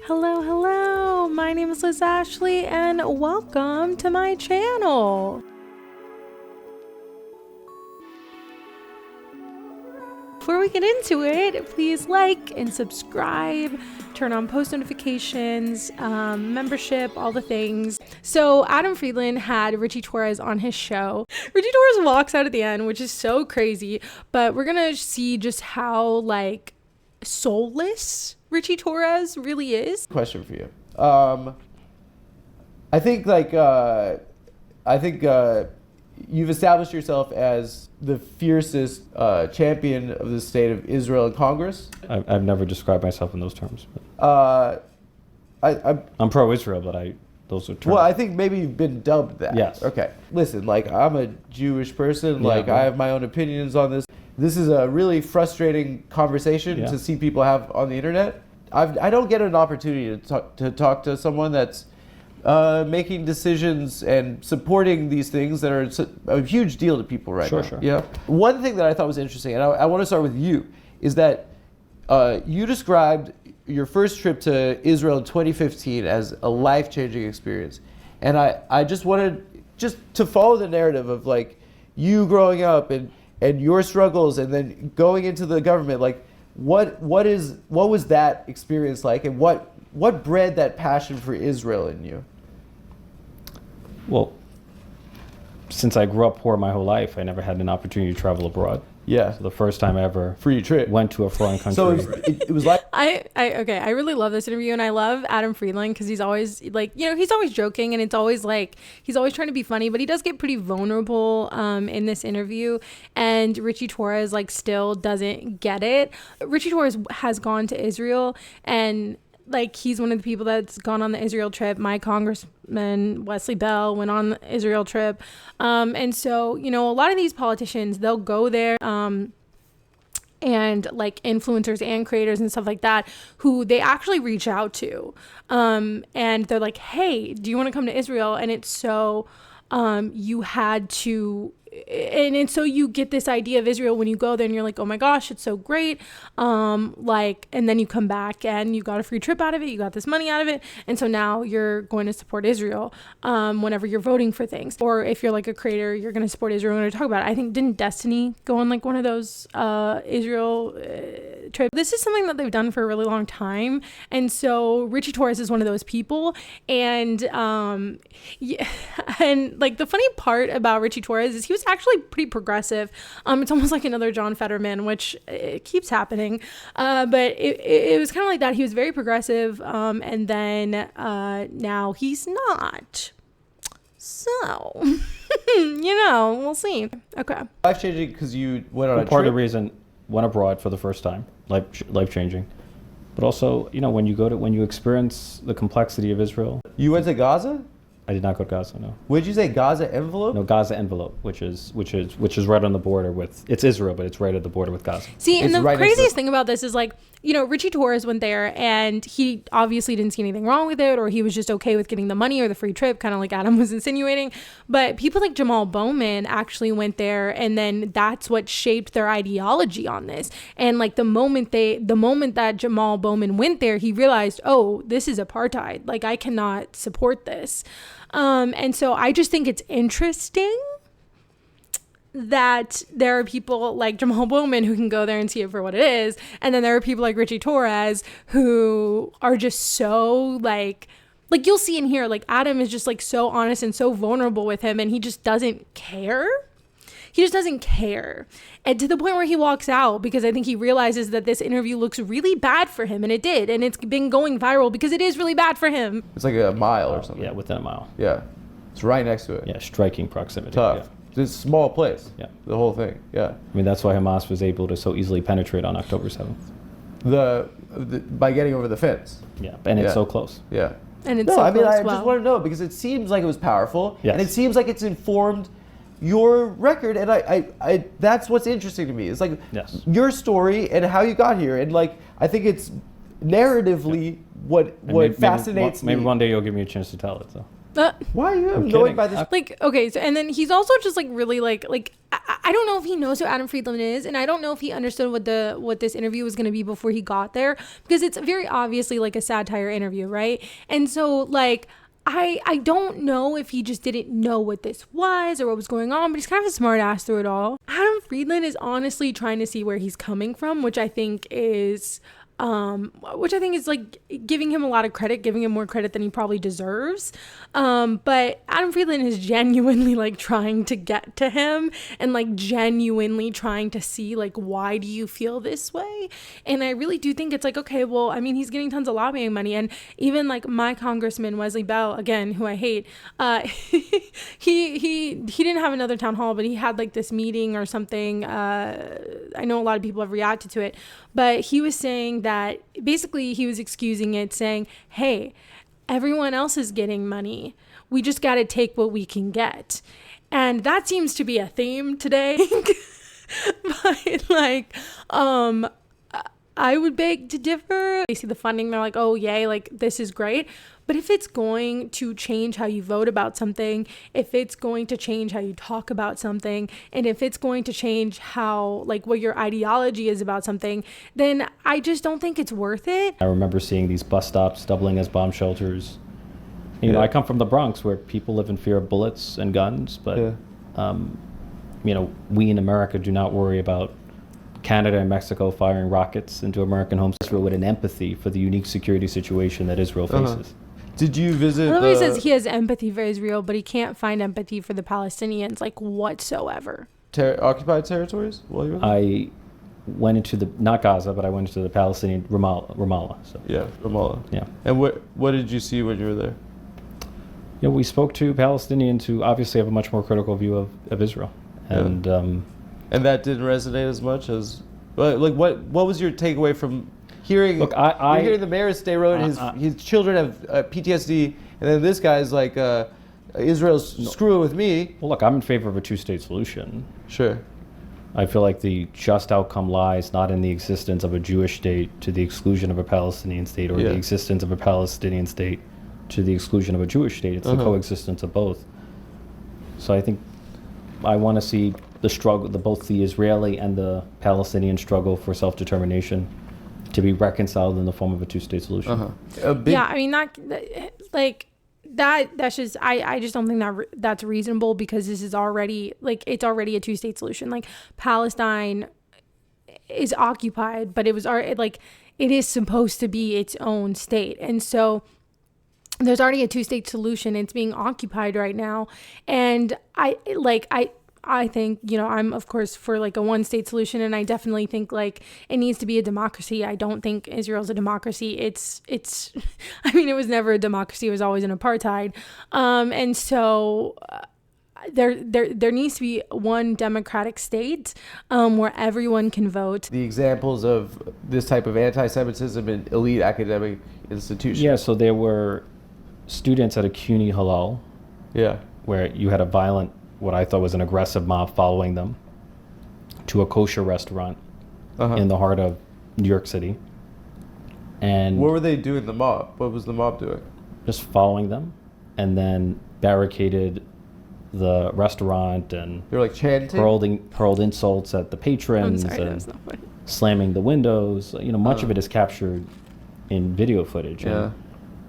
Hello, hello. My name is Liz Ashley and welcome to my channel. Before we get into it, please like and subscribe, turn on post notifications, membership, all the things. So Adam Friedland had Ritchie Torres on his show. Ritchie Torres walks out at the end, which is so crazy, but we're gonna see just how soulless Ritchie Torres really is. Question for you. I think you've established yourself as the fiercest champion of the state of Israel in Congress. I've never described myself in those terms. But I'm pro-Israel, but those are terms. Well, I think maybe you've been dubbed that. Yes. Okay. Listen, I'm a Jewish person. Yeah, I have my own opinions on this. This is a really frustrating conversation to see people have on the internet. I don't get an opportunity to talk to someone that's making decisions and supporting these things that are a huge deal to people right now. Sure. Yeah. One thing that I thought was interesting, and I want to start with you, is that you described your first trip to Israel in 2015 as a life-changing experience. And I just wanted to follow the narrative of you growing up and your struggles and then going into the government. What was that experience like, and what bred that passion for Israel in you? Well, since I grew up poor my whole life, I never had an opportunity to travel abroad. Yeah. So the first time I ever free trip went to a foreign country. So it was like I really love this interview, and I love Adam Friedland because he's always he's always joking, and it's always he's always trying to be funny, but he does get pretty vulnerable in this interview, and Ritchie Torres still doesn't get it. Ritchie Torres has gone to Israel, and he's one of the people that's gone on the Israel trip. My congressman, Wesley Bell, went on the Israel trip. And so, a lot of these politicians, they'll go there and influencers and creators and stuff like that, who they actually reach out to. And they're like, hey, do you want to come to Israel? And it's so you had to... And so you get this idea of Israel when you go there and you're like, oh my gosh, it's so great. And then you come back and you got a free trip out of it. You got this money out of it. And so now you're going to support Israel whenever you're voting for things. Or if you're a creator, you're going to support Israel. We're going to talk about it. I think, didn't Destiny go on one of those Israel trips? This is something that they've done for a really long time. And so Ritchie Torres is one of those people. And and the funny part about Ritchie Torres is he was actually pretty progressive. It's almost like another John Fetterman, which it keeps happening. But it was kind of like that. He was very progressive, and then now he's not. So, we'll see. Okay. Life-changing because you went on a trip. Part of the reason went abroad for the first time, life-changing. But also, when you experience the complexity of Israel. You went to Gaza? I did not go to Gaza, no. Would you say Gaza envelope? No, Gaza envelope, which is right on the border with, it's Israel, but it's right at the border with Gaza. See, and the craziest thing about this is Ritchie Torres went there and he obviously didn't see anything wrong with it, or he was just okay with getting the money or the free trip, kind of like Adam was insinuating. But people like Jamal Bowman actually went there, and then that's what shaped their ideology on this. And the moment that Jamal Bowman went there, he realized, oh, this is apartheid. I cannot support this. And so I just think it's interesting that there are people like Jamal Bowman who can go there and see it for what it is. And then there are people like Ritchie Torres who are just so you'll see in here, Adam is just so honest and so vulnerable with him, and he just doesn't care. He just doesn't care. And to the point where he walks out because I think he realizes that this interview looks really bad for him, and it did. And it's been going viral because it is really bad for him. It's a mile or something. Yeah, within a mile. Yeah. It's right next to it. Yeah, striking proximity. Tough. Yeah. It's a small place. Yeah. The whole thing. Yeah. That's why Hamas was able to so easily penetrate on October 7th. By getting over the fence. Yeah, and it's so close. Yeah. And it's so close. I just want to know because it seems like it was powerful. Yes. And it seems like it's informed your record, and I that's what's interesting to me. It's yes. Your story and how you got here, and I think it's narratively what fascinates me. Maybe one day you'll give me a chance to tell it. So Why are you I'm annoyed kidding. by this? Like, okay, so and then he's also just like really like I don't know if he knows who Adam Friedland is, and I don't know if he understood what this interview was going to be before he got there, because it's very obviously like a satire interview, right? And so like I don't know if he just didn't know what this was or what was going on, but he's kind of a smart ass through it all. Adam Friedland is honestly trying to see where he's coming from, which I think is like giving him a lot of credit, giving him more credit than he probably deserves. But Adam Friedland is genuinely like trying to get to him and like genuinely trying to see like, why do you feel this way? And I really do think it's like, okay, well, I mean, he's getting tons of lobbying money, and even like my congressman Wesley Bell, again, who I hate, he didn't have another town hall, but he had like this meeting or something. I know a lot of people have reacted to it, but he was saying that basically he was excusing it, saying, hey, everyone else is getting money. We just got to take what we can get. And that seems to be a theme today. But like, I would beg to differ. They see the funding, they're like, oh, yay, like this is great. But if it's going to change how you vote about something, if it's going to change how you talk about something, and if it's going to change how, like, what your ideology is about something, then I just don't think it's worth it. I remember seeing these bus stops doubling as bomb shelters. You know, I come from the Bronx, where people live in fear of bullets and guns, but, you know, we in America do not worry about Canada and Mexico firing rockets into American homes with an empathy for the unique security situation that Israel faces. Did you visit? He says he has empathy for Israel, but he can't find empathy for the Palestinians, like, whatsoever. Occupied territories while you were there? I went into not Gaza, but I went into the Palestinian Ramallah. So. Yeah, Ramallah. Yeah. And what did you see when you were there? You know, we spoke to Palestinians who obviously have a much more critical view of Israel, and that didn't resonate as much as, like, what was your takeaway from hearing? Look, you're hearing the mayor stay road, his children have PTSD, and then this guy's like, Israel's screwing with me. Well, look, I'm in favor of a two-state solution. Sure. I feel like the just outcome lies not in the existence of a Jewish state to the exclusion of a Palestinian state, or the existence of a Palestinian state to the exclusion of a Jewish state. It's the coexistence of both. So I think I want to see the struggle, both the Israeli and the Palestinian struggle for self-determination, to be reconciled in the form of a two-state solution. Yeah, I mean, that's just, I just don't think that's reasonable, because this is already, like, it's already a two-state solution. Like, Palestine is occupied, but it was already, like, it is supposed to be its own state. And so there's already a two-state solution. It's being occupied right now. And I think, you know, I'm of course for like a one-state solution, and I definitely think like it needs to be a democracy. I don't think Israel's a democracy. It's I mean, it was never a democracy. It was always an apartheid. And so there needs to be one democratic state where everyone can vote. The examples of this type of anti-Semitism in elite academic institutions. Yeah, so there were students at a CUNY Halal, where you had a violent, what I thought was an aggressive mob following them to a kosher restaurant in the heart of New York City. And what were they doing, the mob? What was the mob doing? Just following them, and then barricaded the restaurant, and they were like chanting? hurled insults at the patrons, and slamming the windows. You know, much of it is captured in video footage. And,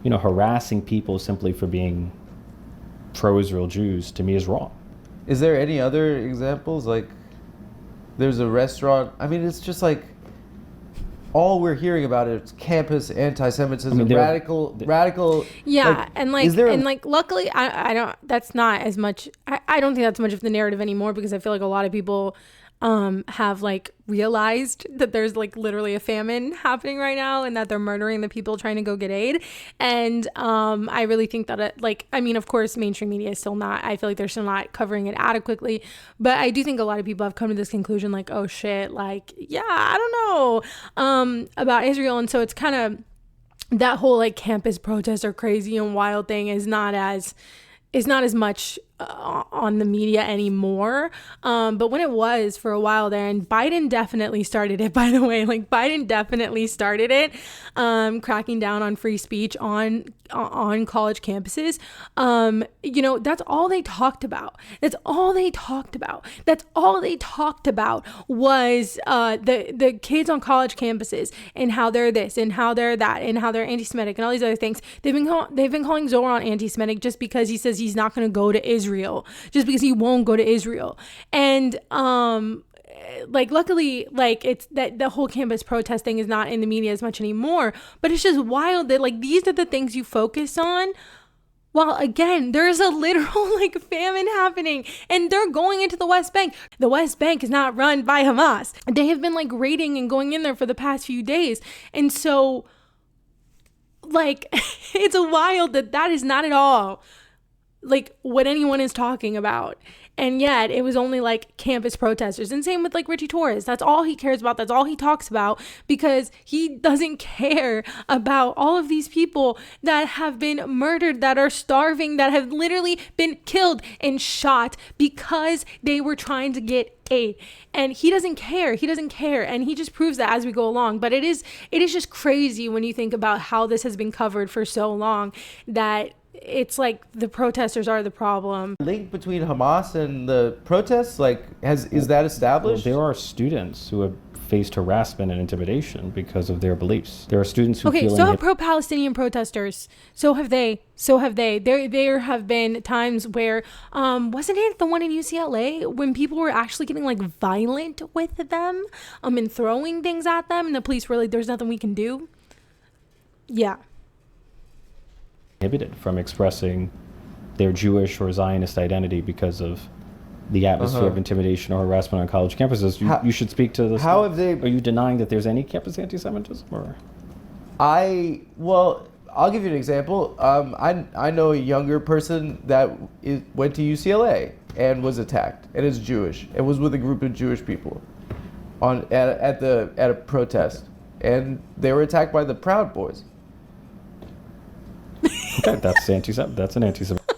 you know, harassing people simply for being pro-Israel Jews, to me, is wrong. Is there any other examples? Like, there's a restaurant. I mean, it's just like all we're hearing about is campus anti-Semitism, radical. Yeah, like, luckily, I don't. That's not as much. I don't think that's much of the narrative anymore, because I feel like a lot of people have like realized that there's like literally a famine happening right now, and that they're murdering the people trying to go get aid. And I really think that I mean, of course, mainstream media is still not, I feel like they're still not covering it adequately, but I do think a lot of people have come to this conclusion, like, oh shit, like, yeah, I don't know about Israel. And so it's kind of that whole like campus protest or crazy and wild thing is not as much on the media anymore. But when it was for a while there, and Biden definitely started it, by the way, like Biden definitely started it, cracking down on free speech on college campuses. You know, that's all they talked about. That's all they talked about. That's all they talked about was the kids on college campuses and how they're this and how they're that and how they're anti-Semitic and all these other things. They've been calling Zoran anti-Semitic just because he says he's not going to go to Israel, just because he won't go to Israel. And like luckily, like it's that the whole campus protest thing is not in the media as much anymore, but it's just wild that like these are the things you focus on. Well, again, there's a literal like famine happening and they're going into the West Bank. The West Bank is not run by Hamas. They have been like raiding and going in there for the past few days. And so like it's wild that is not at all like what anyone is talking about. And yet it was only like campus protesters. And same with like Ritchie Torres. That's all he cares about. That's all he talks about, because he doesn't care about all of these people that have been murdered, that are starving, that have literally been killed and shot because they were trying to get aid. And he doesn't care. He doesn't care. And he just proves that as we go along. But it is just crazy when you think about how this has been covered for so long, that it's like the protesters are the problem. Link between Hamas and the protests, like, is that established? Well, there are students who have faced harassment and intimidation because of their beliefs. There are students who so have pro-Palestinian protesters. So have they. There have been times where, wasn't it the one in UCLA when people were actually getting like violent with them, and throwing things at them, and the police were like, "There's nothing we can do." Yeah. Inhibited from expressing their Jewish or Zionist identity because of the atmosphere of intimidation or harassment on college campuses. You should speak to this. How have they? Are you denying that there's any campus anti-Semitism? Or? Well, I'll give you an example. I know a younger person that went to UCLA and was attacked, and is Jewish, and was with a group of Jewish people at a protest, and they were attacked by the Proud Boys. Okay, that's anti-Semitic. That's an anti-Semitic.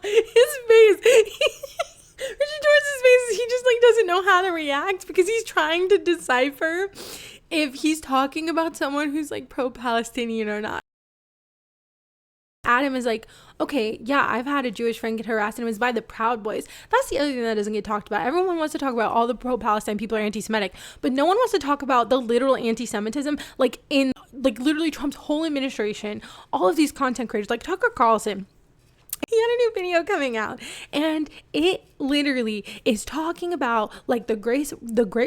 His face. Richard Torres' face, he just like doesn't know how to react, because he's trying to decipher if he's talking about someone who's like pro-Palestinian or not. Adam is like, okay, yeah, I've had a Jewish friend get harassed, and it was by the Proud Boys. That's the other thing that doesn't get talked about. Everyone wants to talk about all the pro-Palestine people are anti-Semitic, but no one wants to talk about the literal anti-Semitism, like in like literally Trump's whole administration. All of these content creators, like Tucker Carlson, he had a new video coming out, and it literally is talking about like the great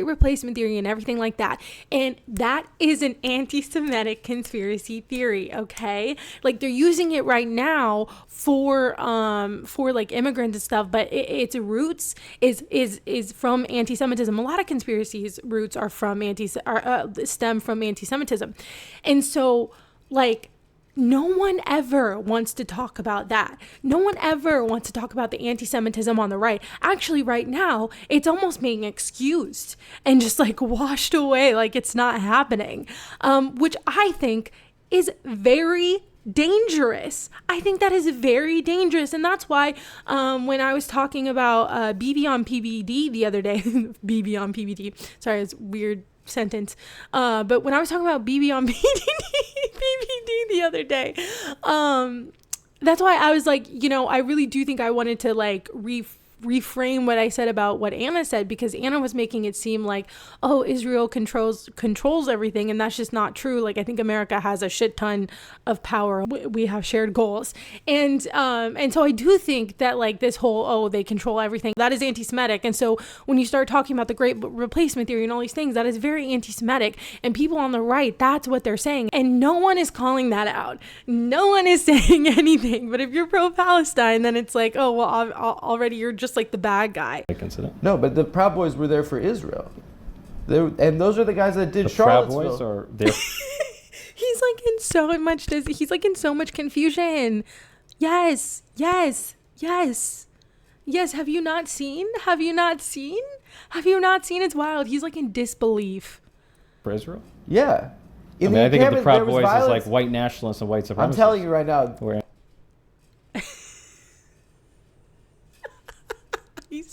replacement theory and everything like that. And that is an anti-Semitic conspiracy theory, okay? Like they're using it right now for like immigrants and stuff, but its roots is from anti-Semitism. A lot of conspiracies roots are from stem from anti-Semitism. And so like no one ever wants to talk about that. No one ever wants to talk about the anti-Semitism on the right. Actually, right now, it's almost being excused and just like washed away like it's not happening, which I think is very dangerous. I think that is very dangerous. And that's why when I was talking about BB on PBD the other day, BB on PBD, sorry, it's weird sentence, but when I was talking about BB on PBD the other day, that's why I was like, you know, I really do think I wanted to like reframe what I said about what Anna said, because Anna was making it seem like, oh, Israel controls everything, and that's just not true. Like I think America has a shit ton of power. We have shared goals, and so I do think that like this whole, oh, they control everything, that is anti-Semitic. And so when you start talking about the great replacement theory and all these things, that is very anti-Semitic, and people on the right, that's what they're saying, and no one is calling that out. No one is saying anything. But if you're pro-Palestine, then it's like, oh well, already you're just like the bad guy. No, but the Proud Boys were there for Israel. And those are the guys that did the Charlottesville. Proud Boys are there. He's like in so much confusion. Yes. Have you not seen? It's wild. He's like in disbelief. For Israel? Yeah. I think of the Proud Boys as like white nationalists and white supremacists. I'm telling you right now.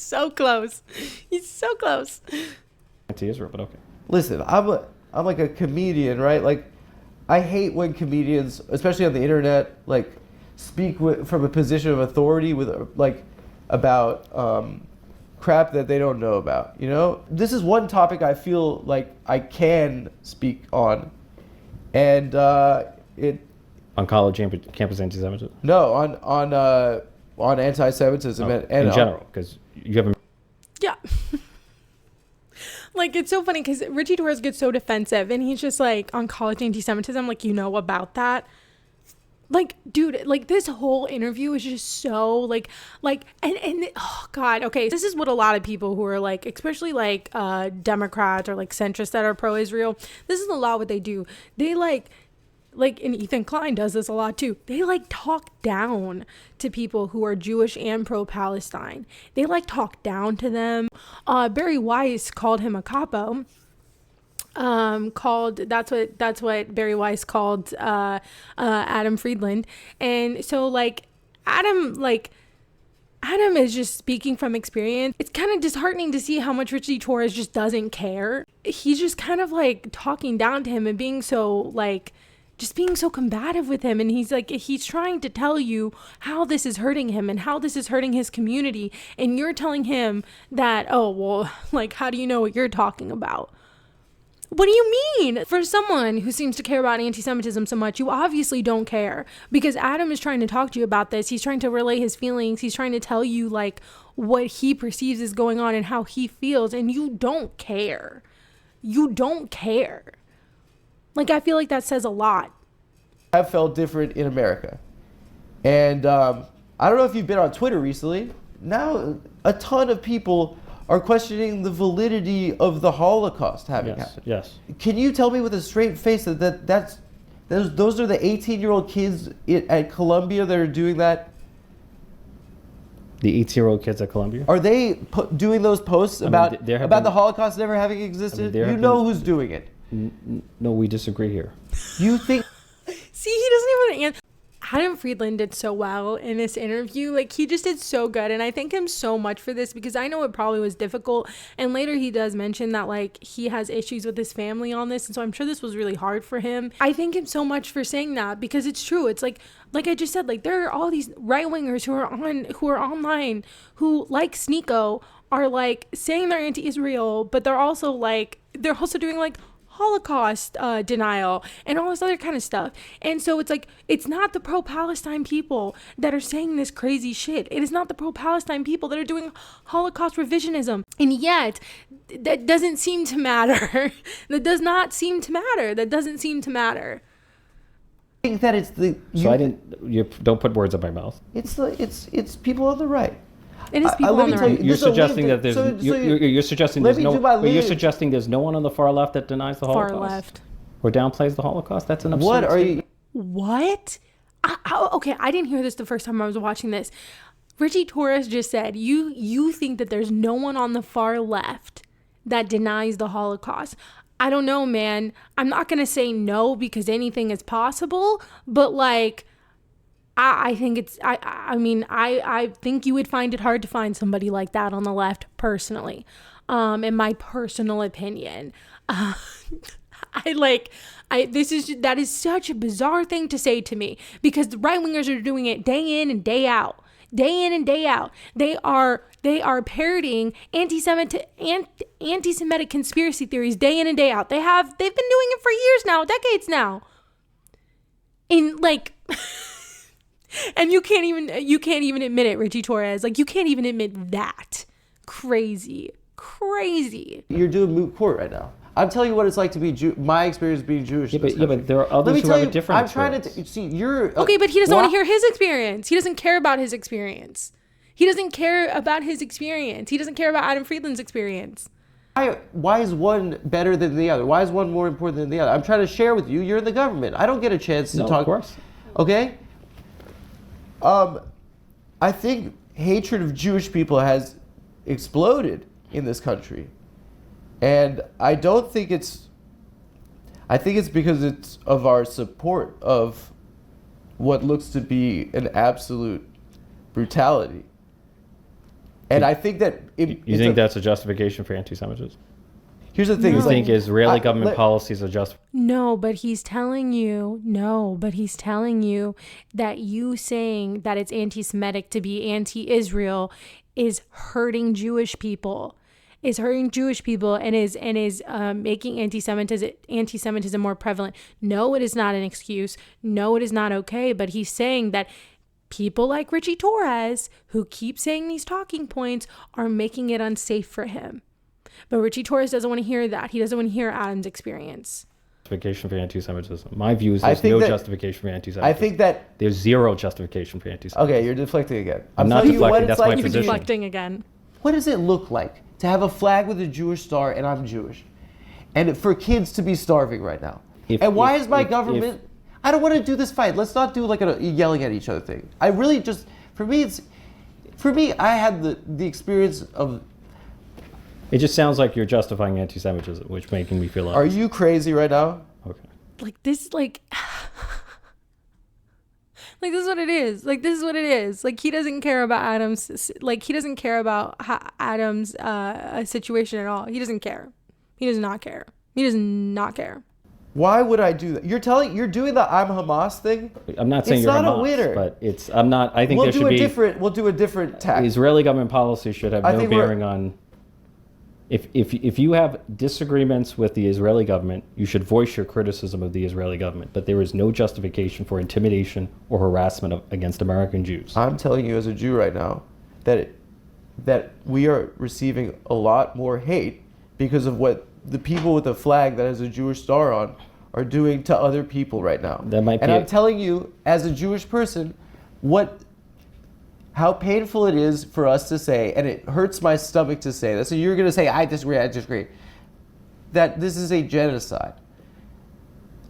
so close. He's so close. Anti-Israel, but okay. Listen, I'm like a comedian, right? Like, I hate when comedians, especially on the internet, like speak from a position of authority with like about crap that they don't know about. You know, this is one topic I feel like I can speak on, and it. On college campus anti-Semitism? No, on anti-Semitism and in general, because you haven't. Yeah. Like, it's so funny because Ritchie Torres gets so defensive, and he's just like, on college anti-Semitism, like, you know about that. Like, dude, like, this whole interview is just so, like, and oh, God, okay, this is what a lot of people who are, like, especially, like, Democrats or, like, centrists that are pro-Israel, this is a lot what they do. They, and Ethan Klein does this a lot too. They talk down to people who are Jewish and pro-Palestine. They talk down to them. Barry Weiss called him a capo. That's what Barry Weiss called Adam Friedland. And so Adam is just speaking from experience. It's kind of disheartening to see how much Ritchie Torres just doesn't care. He's just kind of talking down to him and being so just being so combative with him, and he's trying to tell you how this is hurting him and how this is hurting his community, and you're telling him that, oh, well, how do you know what you're talking about? What do you mean? For someone who seems to care about anti-Semitism so much, you obviously don't care, because Adam is trying to talk to you about this. He's trying to relay his feelings. He's trying to tell you what he perceives is going on and how he feels, and you don't care. You don't care. I feel like that says a lot. I've felt different in America. And I don't know if you've been on Twitter recently. Now, a ton of people are questioning the validity of the Holocaust having happened. Yes. Can you tell me with a straight face that those are the 18-year-old kids at Columbia that are doing that? The 18-year-old kids at Columbia? Are they doing those posts about the Holocaust never having existed? You know who's doing it. No, we disagree here. You think? See, he doesn't even answer. Adam Friedland did so well in this interview. He just did so good, and I thank him so much for this, because I know it probably was difficult, and later he does mention that he has issues with his family on this, and so I'm sure this was really hard for him. I thank him so much for saying that, because it's true. It's like I just said, there are all these right-wingers who are online who, like Sneeko, are saying they're anti-Israel, but they're also doing Holocaust denial and all this other kind of stuff. And so it's not the pro-Palestine people that are saying this crazy shit. It is not the pro-Palestine people that are doing Holocaust revisionism. And yet, that doesn't seem to matter. That does not seem to matter. That doesn't seem to matter. I think that it's the... You don't put words in my mouth. It's people on the right. It is people on the right. You're suggesting that there's you're suggesting there's no one on the far left that denies the Holocaust? Far left. Or downplays the Holocaust? That's an absurd What are you... What? Okay, I didn't hear this the first time I was watching this. Ritchie Torres just said, you think that there's no one on the far left that denies the Holocaust. I don't know, man. I'm not going to say no, because anything is possible, but I think it's, I think you would find it hard to find somebody like that on the left, personally, in my personal opinion. That is such a bizarre thing to say to me, because the right-wingers are doing it day in and day out. Day in and day out. They are parroting anti-Semitic conspiracy theories day in and day out. They've been doing it for years now, decades now. And you can't even admit it, Ritchie Torres. You can't even admit that. Crazy. You're doing moot court right now. I'm telling you what it's like to be my experience being Jewish. Yeah, but there are others who have a different experience. I'm trying to see. You're okay, but he doesn't want to hear his experience. He doesn't care about his experience. He doesn't care about his experience. He doesn't care about Adam Friedland's experience. Why is one better than the other? Why is one more important than the other? I'm trying to share with you. You're in the government. I don't get a chance to talk. Of course. Okay. I think hatred of Jewish people has exploded in this country. And I think it's because it's of our support of what looks to be an absolute brutality. And I think that You think that's a justification for anti-Semitism? here's the thing. You is think like, Israeli government policies are just? No, but he's telling you that you saying that it's anti-Semitic to be anti-Israel is hurting Jewish people. And is making anti-Semitism more prevalent. No, it is not an excuse. No, it is not okay. But he's saying that people like Ritchie Torres, who keep saying these talking points, are making it unsafe for him. But Ritchie Torres doesn't want to hear that. He doesn't want to hear Adam's experience. Justification for anti-Semitism. My view is there's no justification for anti-Semitism. I think that there's zero justification for anti-Semitism. Okay, you're deflecting again. I'm not deflecting. That's my You're position. deflecting again. What does it look like to have a flag with a Jewish star and I'm Jewish, and for kids to be starving right now? Why is my government? I don't want to do this fight. Let's not do like a yelling at each other thing. I really just, for me, I had the experience of. It just sounds like you're justifying anti-Semitism, which making me feel. Are you crazy right now? Okay. Like this, like this is what it is. Like this is what it is. Like he doesn't care about Adam's. Like he doesn't care about Adam's situation at all. He doesn't care. He does not care. He does not care. Why would I do that? You're doing the I'm Hamas thing. I'm not saying you're not Hamas, a winner. but it's. I'm not. I think there should be. We'll do a different tack. Israeli government policy should have no bearing on. If you have disagreements with the Israeli government, you should voice your criticism of the Israeli government. But there is no justification for intimidation or harassment against American Jews. I'm telling you as a Jew right now that we are receiving a lot more hate because of what the people with a flag that has a Jewish star on are doing to other people right now. That might be. And I'm telling you, as a Jewish person, how painful it is for us to say, and it hurts my stomach to say this. So you're going to say, I disagree, that this is a genocide.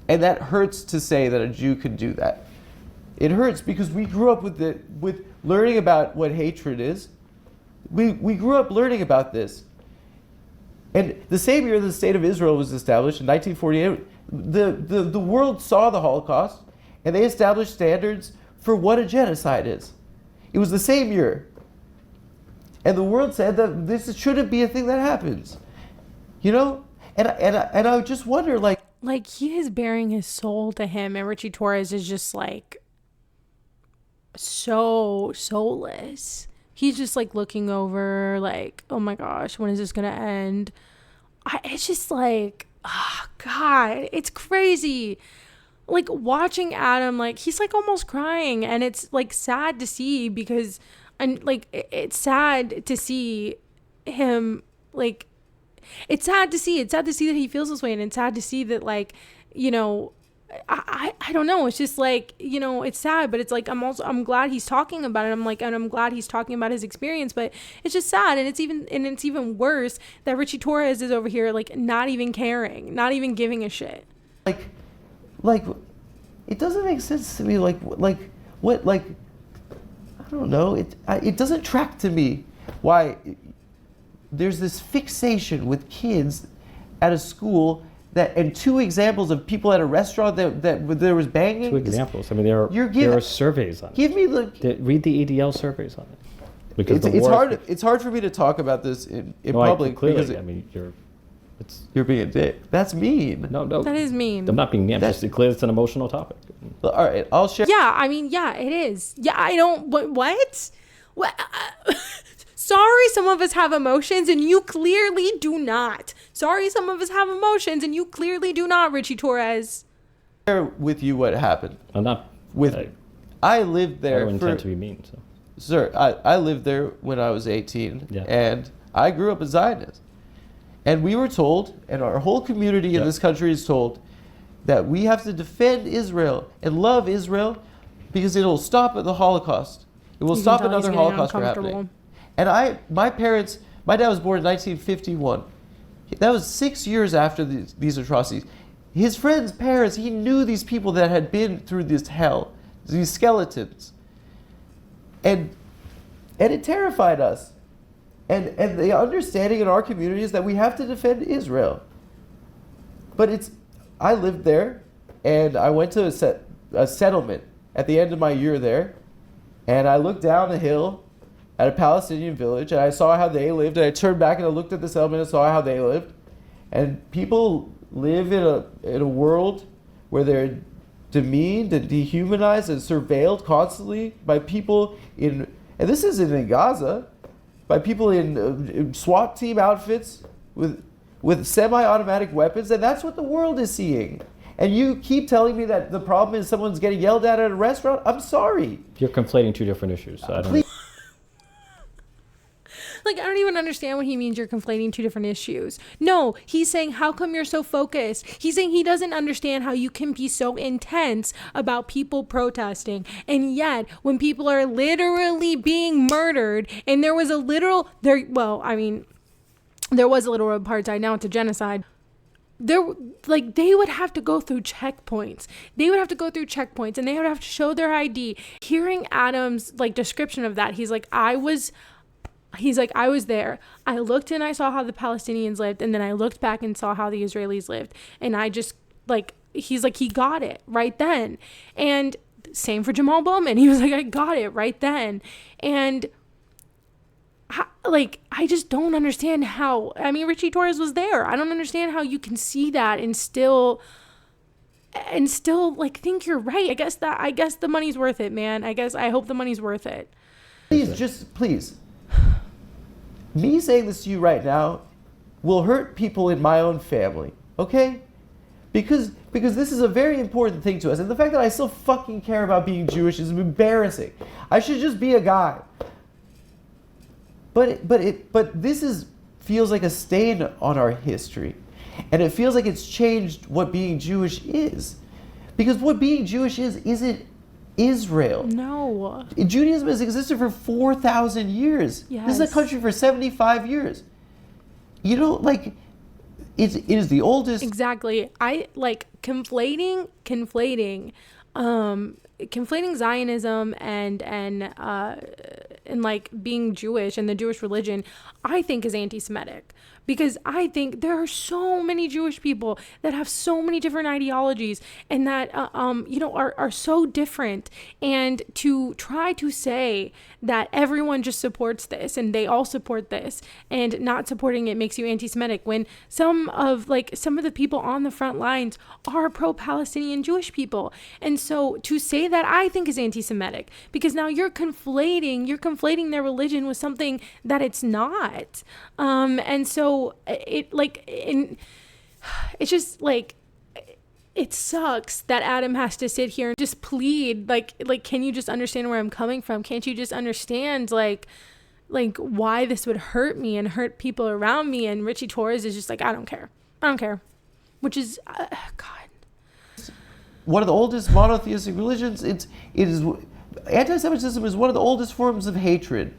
And that hurts to say that a Jew could do that. It hurts because we grew up with learning about what hatred is. We grew up learning about this. And the same year the state of Israel was established, in 1948, the world saw the Holocaust, and they established standards for what a genocide is. It was the same year. And the world said that this shouldn't be a thing that happens. You know? And I just wonder, like he is bearing his soul to him, and Ritchie Torres is just like so soulless. He's just like looking over like, oh my gosh, when is this gonna end? It's just like, oh God, it's crazy. Like watching Adam, like he's like almost crying, and it's like sad to see because, and like it's sad to see him, like it's sad to see that he feels this way, and it's sad to see that, like, you know, I don't know, it's just like, you know, it's sad, but it's like I'm glad he's talking about it. I'm glad he's talking about his experience, but it's just sad, and it's even worse that Ritchie Torres is over here like not even caring, not even giving a shit. Like, it doesn't make sense to me. Like, I don't know. It doesn't track to me why there's this fixation with kids at a school and two examples of people at a restaurant that there was banging. Two examples. I mean, there are surveys on it. Give me read the ADL surveys on it. Because it's hard for me to talk about this in public. Clearly, I mean, you're being a dick. That's mean. No. That is mean. I'm not being mean. It's clear it's an emotional topic. All right, I'll share. Yeah, I mean, yeah, it is. Yeah, I don't. What? Sorry, some of us have emotions, and you clearly do not. Sorry, some of us have emotions, and you clearly do not, Ritchie Torres. Share with you what happened. I'm not with. I lived there. I don't intend to be mean, so. Sir, I lived there when I was 18, yeah. And I grew up a Zionist. And we were told, and our whole community in this country is told, that we have to defend Israel and love Israel because it'll stop the Holocaust. It will stop another Holocaust from happening. And my dad was born in 1951. That was 6 years after these atrocities. His friends' parents, he knew these people that had been through this hell, these skeletons. And it terrified us. And the understanding in our community is that we have to defend Israel. But I lived there, and I went to a settlement at the end of my year there, and I looked down the hill, at a Palestinian village, and I saw how they lived, and I turned back and I looked at the settlement and saw how they lived. And people live in a world where they're demeaned and dehumanized and surveilled constantly by people and this isn't in Gaza, by people in SWAT team outfits with semi-automatic weapons, and that's what the world is seeing. And you keep telling me that the problem is someone's getting yelled at a restaurant? I'm sorry. You're conflating two different issues. So I don't. Like, I don't even understand what he means you're conflating two different issues. No, he's saying, how come you're so focused? He's saying he doesn't understand how you can be so intense about people protesting. And yet, when people are literally being murdered, and there was a literal, there was a literal apartheid, now it's a genocide. They would have to go through checkpoints. And they would have to show their ID. Hearing Adam's description of that, he's like, I was there. I looked and I saw how the Palestinians lived, and then I looked back and saw how the Israelis lived. And I just, he's like, he got it right then. And same for Jamal Bowman. He was like, I got it right then. And I just don't understand how, Ritchie Torres was there. I don't understand how you can see that and still think you're right. I guess the money's worth it, man. I hope the money's worth it. Please. Me saying this to you right now will hurt people in my own family, okay? Because this is a very important thing to us. And the fact that I still fucking care about being Jewish is embarrassing. I should just be a guy. But this feels like a stain on our history. And it feels like it's changed what being Jewish is. Because what being Jewish isn't Israel. No. Judaism has existed for 4,000 years. Yes. This is a country for 75 years. It is the oldest. Exactly. I conflating Zionism and being Jewish and the Jewish religion, I think is anti-Semitic. Because I think there are so many Jewish people that have so many different ideologies and that, are so different. And to try to say that everyone just supports this and they all support this and not supporting it makes you anti-Semitic, when some of the people on the front lines are pro-Palestinian Jewish people. And so to say that, I think is anti-Semitic, because now you're conflating their religion with something that it's not. And so it's just it sucks that Adam has to sit here and just plead can you just understand where I'm coming from? Can't you just understand why this would hurt me and hurt people around me? And Ritchie Torres is just I don't care, which is God. One of the oldest monotheistic religions. Anti-Semitism is one of the oldest forms of hatred.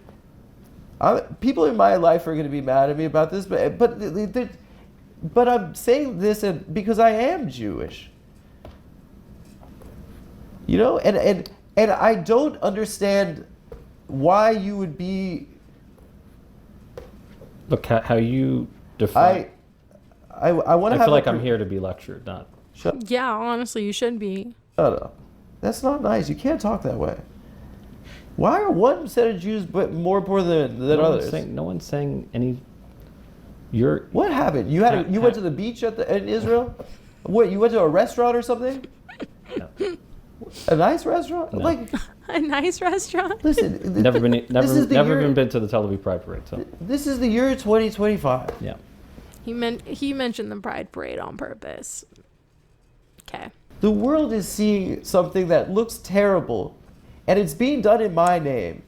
People in my life are going to be mad at me about this, but I'm saying this because I am Jewish. And I don't understand why you would be. Look how you define. I want to. I feel like I'm here to be lectured, not. Yeah, honestly, you should be. Shut up. That's not nice. You can't talk that way. Why are one set of Jews more important than others? No one's saying any. What happened? You went to the beach in Israel? What? You went to a restaurant or something? No. A nice restaurant? No. A nice restaurant? Listen, never been to the Tel Aviv Pride Parade. So this is the year 2025. Yeah. He mentioned the Pride Parade on purpose. Okay. The world is seeing something that looks terrible, and it's being done in my name,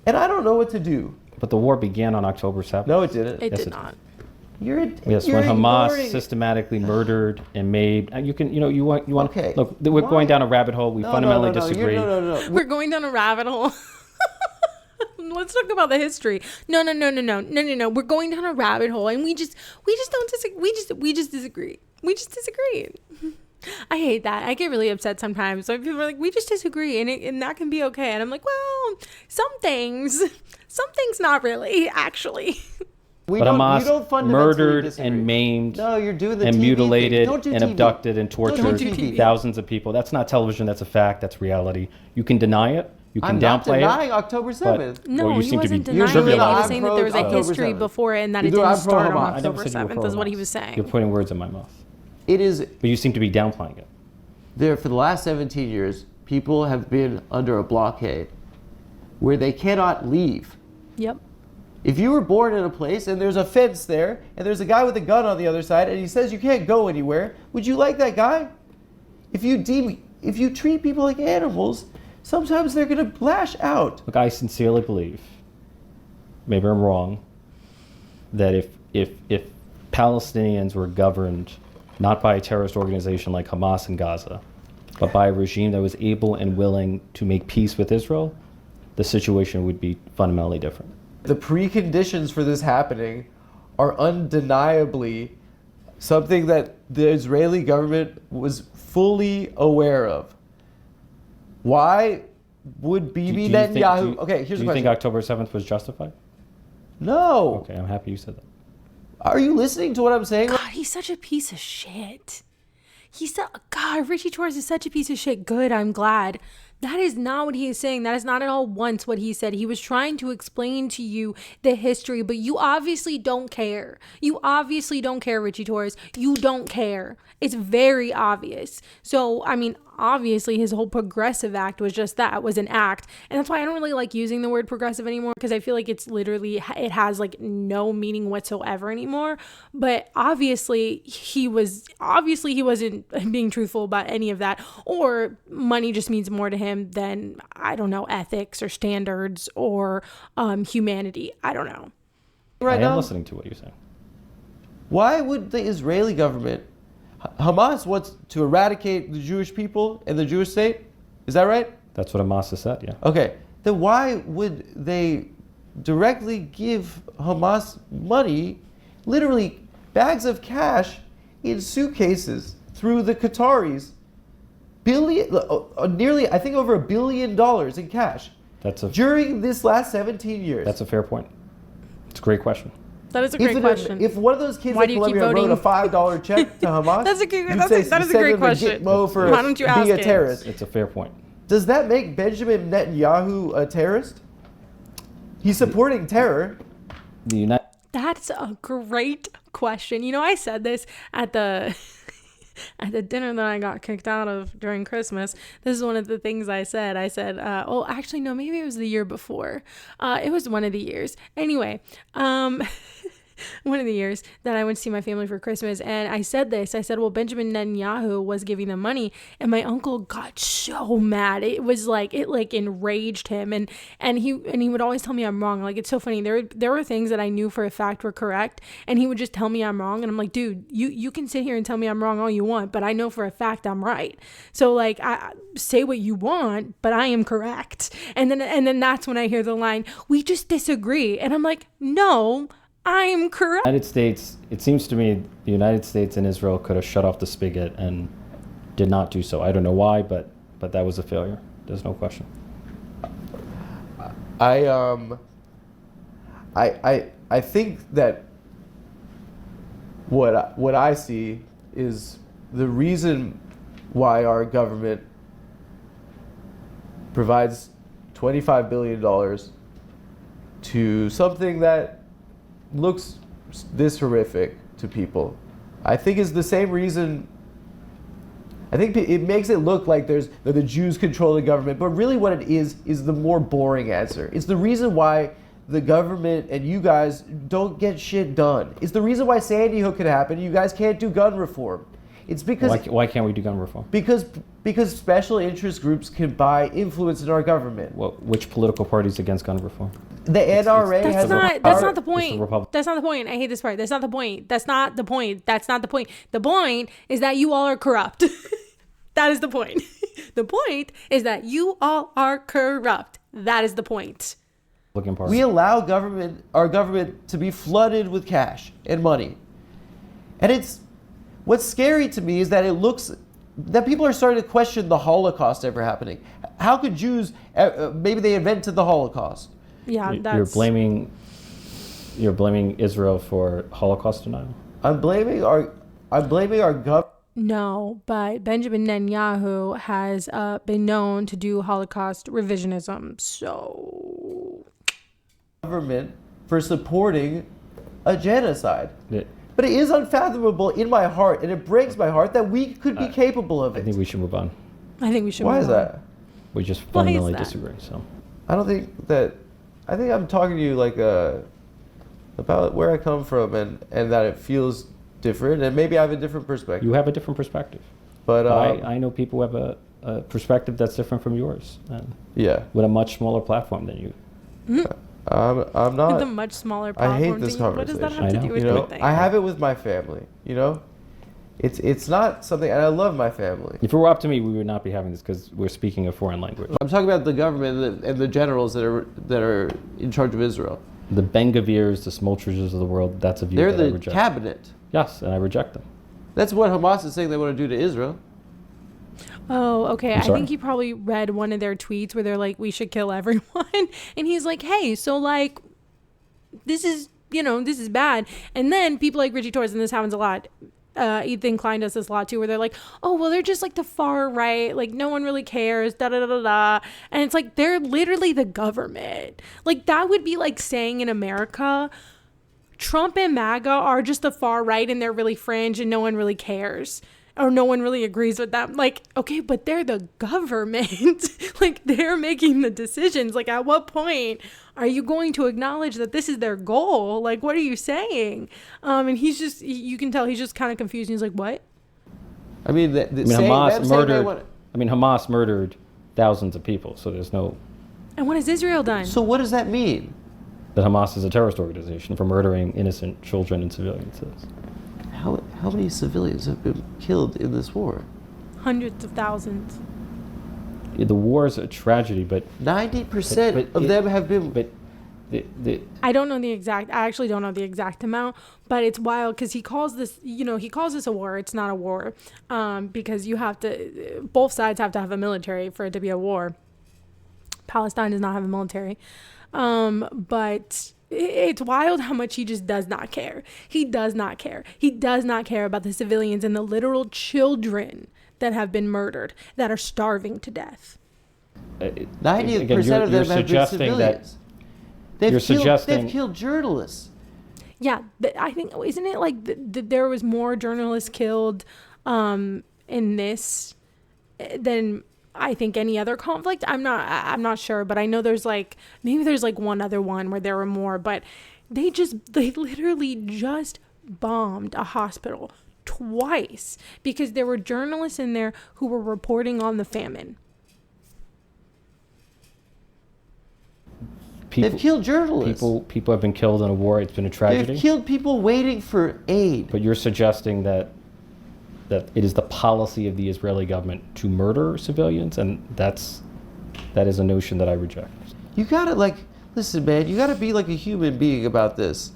and I don't know what to do. But the war began on October 7th. No, it didn't. It did not. When Hamas systematically murdered and made. You want. Okay. Look, we're going down a rabbit hole. We fundamentally disagree. No. We're going down a rabbit hole. Let's talk about the history. No. We're going down a rabbit hole, and we just don't disagree. We just disagree. I hate that. I get really upset sometimes. So people are like, we just disagree, and that can be okay. And I'm like, well, some things not really, actually. But Hamas murdered and maimed and mutilated and abducted and tortured thousands of people. That's not television. That's a fact. That's reality. You can deny it. You can I'm not downplay denying it. October 7th. No, Well, you he seem to be- wasn't You're denying it. He I'm was saying that there was a pro-October history 7th. before it and that it Either I'm didn't start on pro-Hamas. I never October said you were 7th is what he pro-Hamas. was saying. You're putting words in my mouth. It is But you seem to be downplaying it. there for the last 17 years. People have been under a blockade where they cannot leave. Yep. If you were born in a place and there's a fence there and there's a guy with a gun on the other side and he says you can't go anywhere, would you like that guy? If you treat people like animals, sometimes they're going to lash out. Look, I sincerely believe, maybe I'm wrong, that if Palestinians were governed not by a terrorist organization like Hamas in Gaza, but by a regime that was able and willing to make peace with Israel, the situation would be fundamentally different. The preconditions for this happening are undeniably something that the Israeli government was fully aware of. Why would Bibi Netanyahu... Okay, here's the question. Do you think October 7th was justified? No. Okay, I'm happy you said that. Are you listening to what I'm saying? God, he's such a piece of shit. God, Ritchie Torres is such a piece of shit. Good, I'm glad. That is not what he is saying. That is not at all once what he said. He was trying to explain to you the history, but you obviously don't care. You obviously don't care, Ritchie Torres. You don't care. It's very obvious. So, I mean, obviously his whole progressive act was just that, was an act. And that's why I don't really like using the word progressive anymore, because I feel like it's literally, it has like no meaning whatsoever anymore. But obviously he wasn't being truthful about any of that, or money just means more to him than, I don't know, ethics or standards or humanity. I don't know. Right I now, am listening to what you're saying. why would the Israeli government... Hamas wants to eradicate the Jewish people and the Jewish state? Is that right? That's what Hamas has said, yeah. Okay. Then why would they directly give Hamas money, literally bags of cash in suitcases through the Qataris? Nearly, I think over $1 billion in cash during this last 17 years. That's a fair point. It's a great question. That is a great question. If one of those kids Why in do you keep Colombia wrote a voting? $5 check to Hamas, That is a great send him question. a Gitmo for Why don't you ask being a it? terrorist. It's a fair point. Does that make Benjamin Netanyahu a terrorist? He's supporting terror. The United That's a great question. You know, I said this at the at the dinner that I got kicked out of during Christmas. This is one of the things I said. I said, well, actually, no, maybe it was the year before. It was one of the years. Anyway, one of the years that I went to see my family for Christmas, and I said this. I said, well, Benjamin Netanyahu was giving them money, and my uncle got so mad. It was like, it like enraged him, and he would always tell me I'm wrong. Like, it's so funny. There were things that I knew for a fact were correct, and he would just tell me I'm wrong, and I'm like, dude, you can sit here and tell me I'm wrong all you want, but I know for a fact I'm right. So like, I say what you want, but I am correct. And then that's when I hear the line, we just disagree, and I'm like, no, I'm correct. United States, it seems to me the United States and Israel could have shut off the spigot and did not do so. I don't know why, but that was a failure. There's no question. I think that what I see is the reason why our government provides $25 billion to something that looks this horrific to people, I think is the same reason. I think it makes it look like that the Jews control the government, but really what it is the more boring answer. It's the reason why the government and you guys don't get shit done. It's the reason why Sandy Hook could happen. You guys can't do gun reform. It's because why can't we do gun reform? Because special interest groups can buy influence in our government. Well, which political party's against gun reform? The NRA That's has not the point. That's not the point. I hate this part. That's not the point. That's not the point. That's not the point. The point is that you all are corrupt. That is the point. The point is that you all are corrupt. That is the point. We allow our government to be flooded with cash and money. And what's scary to me is that it looks that people are starting to question the Holocaust ever happening. How could Jews, maybe they invented the Holocaust? Yeah, you're blaming Israel for Holocaust denial. I'm blaming our government No, but Benjamin Netanyahu has been known to do Holocaust revisionism. So, government for supporting a genocide. Yeah. But it is unfathomable in my heart, and it breaks my heart that we could be capable of it. I think we should move on. I think we should. Why move is on. that? We just Why is fundamentally that? disagree. So I don't think that. I think I'm talking to you like about where I come from, and that it feels different, and maybe I have a different perspective. you have a different perspective. But I know people who have a perspective that's different from yours, and yeah, with a much smaller platform than you. I'm not. With a much smaller I platform. hate this to you. What does that conversation. have to I do know. with You know, anything? I have it with my family. You know, it's not something, and I love my family. If it were up to me, we would not be having this because we're speaking a foreign language. I'm talking about the government and the generals that are in charge of Israel. The Ben-Gavirs, the Smolters of the world, that's a view They're that I the reject. cabinet. Yes, and I reject them. That's what Hamas is saying they want to do to Israel. Oh, okay. I'm I sorry? think he probably read one of their tweets where they're like, we should kill everyone. And he's like, hey, so like, this is bad. And then people like Ritchie Torres, and this happens a lot. Ethan Klein does this a lot too, where they're like, oh, well, they're just like the far right. Like, no one really cares. Da da da da da. And it's like, they're literally the government. Like, that would be like saying in America, Trump and MAGA are just the far right and they're really fringe and no one really cares. Or no one really agrees with them. Like, okay, but they're the government. Like, they're making the decisions. Like, at what point are you going to acknowledge that this is their goal? Like, what are you saying? And he's just, you can tell he's just kind of confused. He's like, what? I mean, Hamas murdered thousands of people, so there's no. And what has Israel done? So what does that mean? That Hamas is a terrorist organization for murdering innocent children and civilians. How many civilians have been killed in this war? Hundreds of thousands. The war is a tragedy, but 90% of them have been. But I don't know the exact. I actually don't know the exact amount, but it's wild because he calls this. He calls this a war. It's not a war, because you have to. Both sides have to have a military for it to be a war. Palestine does not have a military, but. It's wild how much he just does not care. He does not care. He does not care about the civilians and the literal children that have been murdered, that are starving to death. 90% of them have been civilians. They've killed journalists. Yeah, I think, isn't it like there was more journalists killed in this than I think any other conflict? I'm not sure, but I know there's maybe one other one where there were more, but they literally just bombed a hospital twice because there were journalists in there who were reporting on the famine. They've killed journalists. People have been killed in a war. It's been a tragedy. They've killed people waiting for aid. But you're suggesting that it is the policy of the Israeli government to murder civilians, and that is a notion that I reject. You gotta listen, man. You gotta be like a human being about this.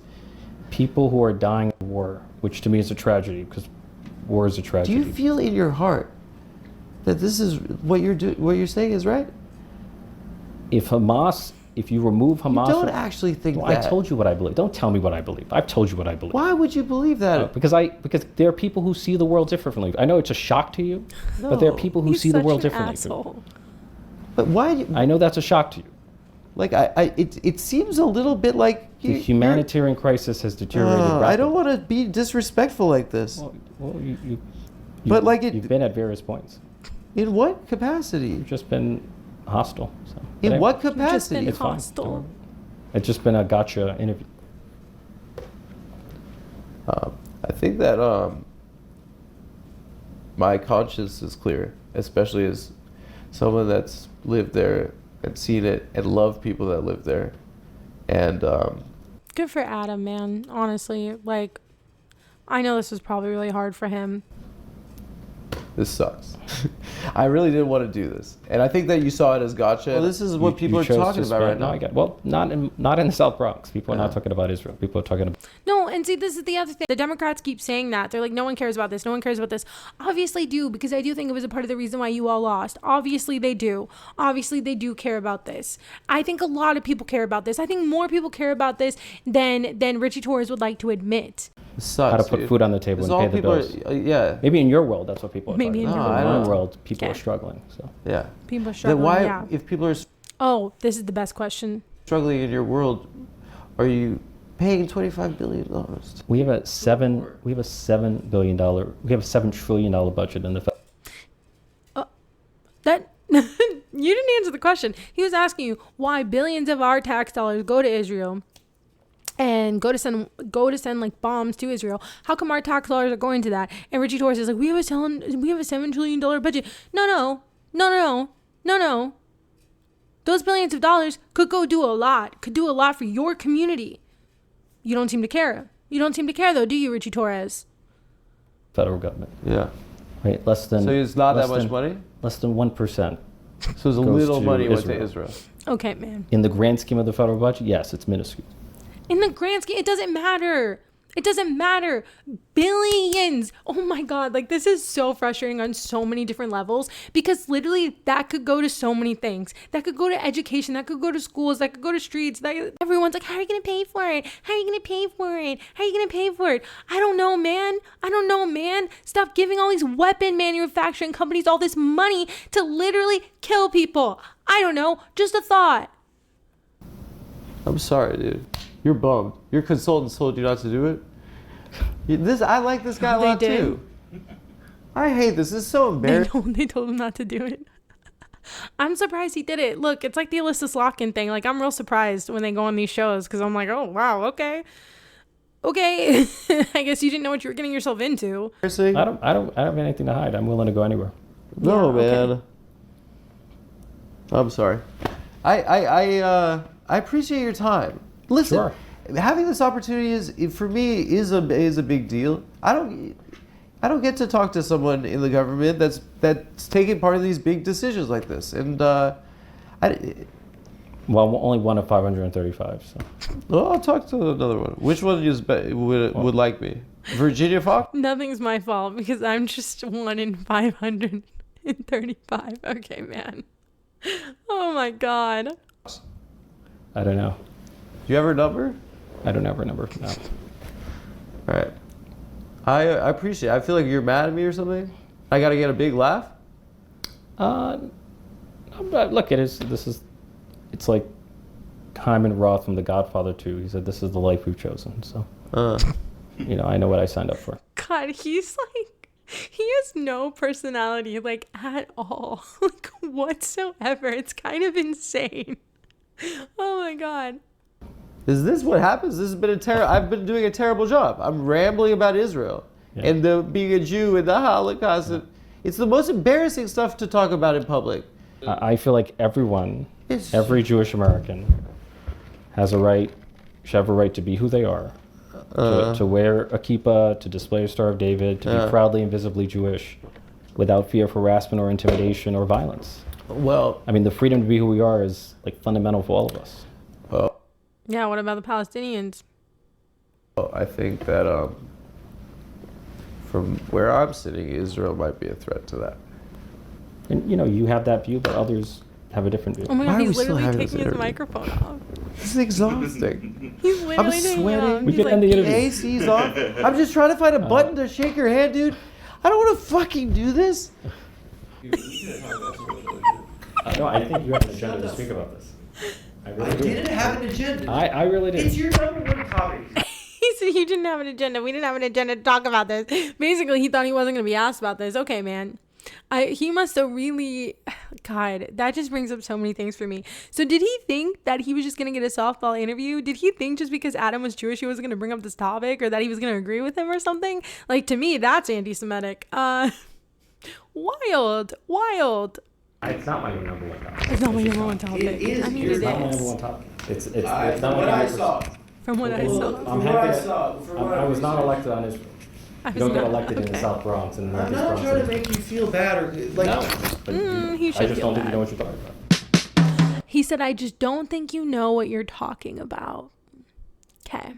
People who are dying in war, which to me is a tragedy, because war is a tragedy. Do you feel in your heart that this is what you're saying is right? If you remove Hamas, you don't actually think that. I told you what I believe. Don't tell me what I believe. I've told you what I believe. Why would you believe that? Because there are people who see the world differently. I know it's a shock to you, but there are people who see the world differently. Asshole. But why? I know that's a shock to you. It seems a little bit like the humanitarian crisis has deteriorated rapidly. I don't want to be disrespectful like this. You've been at various points. In what capacity? You've just been hostile. So. In what capacity? It's hostile. It's just been a gotcha interview. I think that my conscience is clear, especially as someone that's lived there and seen it and loved people that live there. And good for Adam, man. Honestly, I know this was probably really hard for him. This sucks. I really didn't want to do this, and I think that you saw it as gotcha. Well, this is what people are talking about right now. I get it. Well, not in the South Bronx. People are not talking about Israel. People are talking about. No, and see, this is the other thing. The Democrats keep saying that. They're like, no one cares about this. No one cares about this. Obviously do, because I do think it was a part of the reason why you all lost. Obviously they do. Obviously they do care about this. I think a lot of people care about this. I think more people care about this than Ritchie Torres would like to admit. It sucks, how to put dude. food on the table It's and all pay the people bills. yeah. Maybe in your world, that's what people are Maybe talking in about. your In world. my world, people are Okay. struggling. So Yeah. People are Then struggling. why, Yeah. if people are Oh, this is the best question. struggling in your world, are you paying $25 billion? we have a $7 trillion budget in the That you didn't answer the question. He was asking you why billions of our tax dollars go to Israel and go to send like bombs to Israel. How come our tax dollars are going to that? And Richie Torres is like, we have a $7 trillion budget. No. Those billions of dollars could do a lot for your community. You don't seem to care. You don't seem to care though, do you, Richie Torres? federal government. Yeah. Right, less than. So it's not that less much than- money? Less than 1%. So it's a Goes little to money went to Israel. Israel. Okay, man. In the grand scheme of the federal budget, yes, it's minuscule. In the grand scheme, it doesn't matter. It doesn't matter. Billions. Oh my God. Like, this is so frustrating on so many different levels because literally that could go to so many things. That could go to education. That could go to schools. That could go to streets. Everyone's like, how are you going to pay for it? How are you going to pay for it? How are you going to pay for it? I don't know, man. Stop giving all these weapon manufacturing companies all this money to literally kill people. I don't know. Just a thought. I'm sorry, dude. You're bummed. Your consultants told you not to do it? I like this guy a They lot did. too. I hate this. This is so embarrassing. They told him not to do it. I'm surprised he did it. Look, it's like the Alyssa Slotkin thing. Like, I'm real surprised when they go on these shows because I'm like, oh, wow, okay. I guess you didn't know what you were getting yourself into. I don't have anything to hide. I'm willing to go anywhere. No, Yeah, okay. man. I'm sorry. I appreciate your time. Listen, Sure. having this opportunity is for me is a big deal. I don't get to talk to someone in the government that's taking part in these big decisions like this, and Well, only one of 535. So well, I'll talk to another one. Which one would like me? Virginia Fox? Nothing's my fault because I'm just 1 in 535. Okay, man. Oh, my God. I don't know. Do you have her number? I don't have her number. No. All right. I appreciate it. I feel like you're mad at me or something. I got to get a big laugh. Look, it's like Hyman Roth from The Godfather 2. He said, "This is the life we've chosen." So, I know what I signed up for. God, he has no personality, like, at all. Like, whatsoever. It's kind of insane. Oh, my God. Is this what happens? This has been I've been doing a terrible job. I'm rambling about Israel and being a Jew and the Holocaust. And it's the most embarrassing stuff to talk about in public. I feel like every Jewish American should have a right to be who they are, to wear a kippah, to display a Star of David, to be proudly and visibly Jewish, without fear of harassment or intimidation or violence. Well, I mean, the freedom to be who we are is like fundamental for all of us. Yeah, what about the Palestinians? I think that from where I'm sitting, Israel might be a threat to that. And you have that view, but others have a different view. Oh my Why God, are we he's still literally having this taking his interview? microphone off. This is exhausting. He's literally taking it sweating. off. We He's could end the interview. AC's off. I'm just trying to find a button to shake your hand, dude. I don't want to fucking do this. No, I think you have an agenda to speak about this. I really do. have an agenda. I really did. your number one topic. He said you didn't have an agenda. We didn't have an agenda to talk about this. Basically, he thought he wasn't going to be asked about this. Okay, man. He must have really... God, that just brings up so many things for me. So did he think that he was just going to get a softball interview? Did he think just because Adam was Jewish, he wasn't going to bring up this topic or that he was going to agree with him or something? Like, to me, that's anti-Semitic. Wild. It's not my number one topic. It's not my number one topic. It is. I mean, It's it not my number is. one topic. It's From not what my I number saw. From what I saw. I'm happy I was not elected on Israel. I You was don't get not- elected in the okay. South Bronx and the I'm Northeast not Bronx. trying to make you feel bad or like. No. But he should I just feel don't think you bad. know what you're talking about. He said, I just don't think you know what you're talking about. Okay.